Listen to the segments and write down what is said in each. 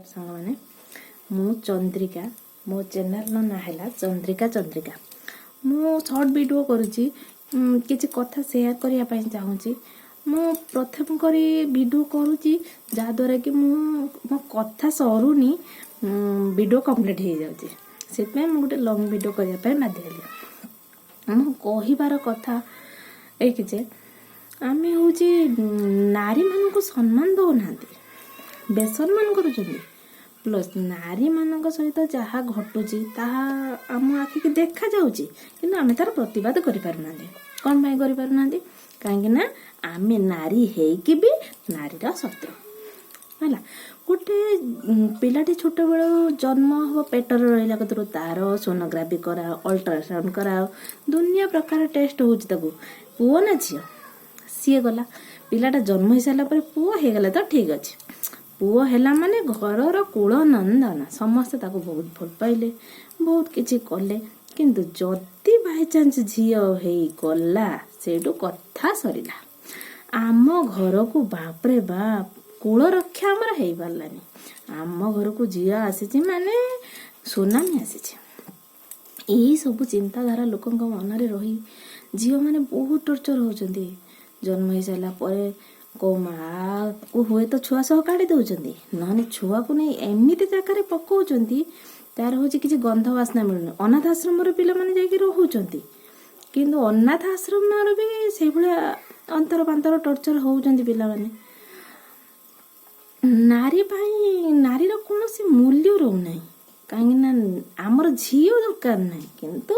सांग मैंने मु चंद्रिका मो चैनल ना है चंद्रिका चंद्रिका मु शॉर्ट वीडियो करुच्ची किसी कथा शेयर करने चाहूँगी मु प्रथम करी वीडियो करुच्ची जहाद्वारा कि मो कथा सरुनी वीडियो कंप्लीट हो जाऊँगी से गोटे लंग वीडियो करने बाध्य मु कहबार कथा एक जे आम हूँ नारी मान सम्मान दौना बेसम्मान कर प्लस नारी मान सहित जहाँ घटुची ताहा आम आखिक देखा जाऊँगी कि आम तार प्रतिवाद करें कौन पाई करें कहीं आम नारी हेकि भी नारीर शत्रु है गोटे पिलाटी छोट बेलू जन्म हम पेटर रहा कतरू तार सोनोग्राफी कराओ अल्ट्रासाउंड कराओ दुनिया प्रकार टेस्ट हो पुओ ना झी सी गला पिलाटा जन्म हो सारापर पुओ हो गला तो ठीक अच्छे पुओ है माने घर कूल नंदन समस्ते ताको बहुत भल पाइले बहुत किसी कले किंतु जदि बाय चांस झील हो गला से कथा सरिला आम घर को बापरे बाप कूल रक्षा आमर हो पारानी आम घर को झील आसी माने सुनामी आसी यही सब चिंताधारा लोक मन में रही झील मैंने बहुत टर्चर होती जन्म हो सारा पर को माँ को हुए तो छुआ सह काढ़ी दौरान ना छुआ को नहीं एमती जगह पकाउंट तार हूँ किसी गंध बास्ना मिलूनी अनाथ आश्रम पिला माने रोच किंतु अनाथ आश्रम भी से भाया अंतर पांतर टर्चर होती पिला माने नारी नारीर कौन मूल्य रोना कहीं आमर झील दरकार ना किंतु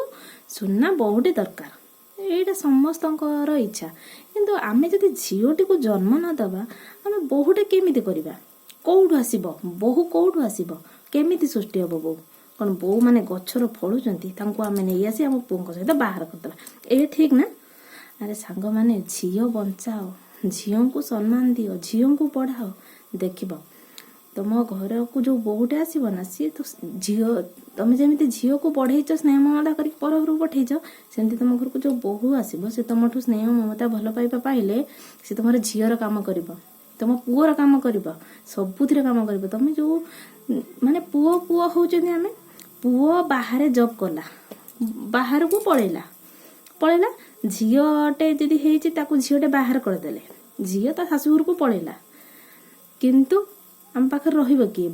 सुना बहुटे दरकार एटा समस्त इच्छा किंतु आमे जदि झीटी को जन्म न दबा आमे बहुटे केमिति करिबा कौटू आसीबो बहु कौटू आसीबो केमिति सृष्टि हबो बहु कौन बहु माने गछर फळुचंती तांको आमे नै आसी हम पुंक सहित बाहर करदबा ए ठीक ना अरे सांग माने झील बंचाओ झील को सम्मान दियो झील को पढ़ाओ देखिबो तुम घर को जो बहुटे आसब ना सी तो झील तुम जमी झील को पढ़ेच स्नेह ममता कर पर घर पठेच सेमती तुम घर को जो बहु आसब से तुम स्नेह ममता भल पाइबा पाइले से तुम झीर काम कर तुम पुअर काम कर सबुतिर काम कर तुम जो माने पुओ पुओ होचंदी आमे पुओ बाहर जॉब कला बाहर को पळेला झीटे जदि हेची ताकू झीटे बाहर करदेले झील ता शाशुघर को पळेला किंतु आम पाखे रहिबो किए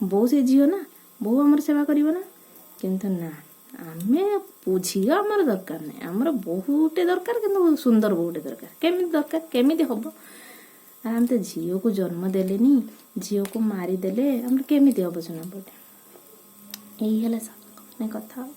बो से झील ना बो आमर सेवा करिबो ना किंतु ना आमे झील आमर दरकार नहीं आमर बहुटे दरकार किंतु सुंदर बहुटे दरकार केमिति हबो आम तो झील को जन्म देलेनी झील को मारिदेले आम केमिति हबो सुना पड़े यही है कथा।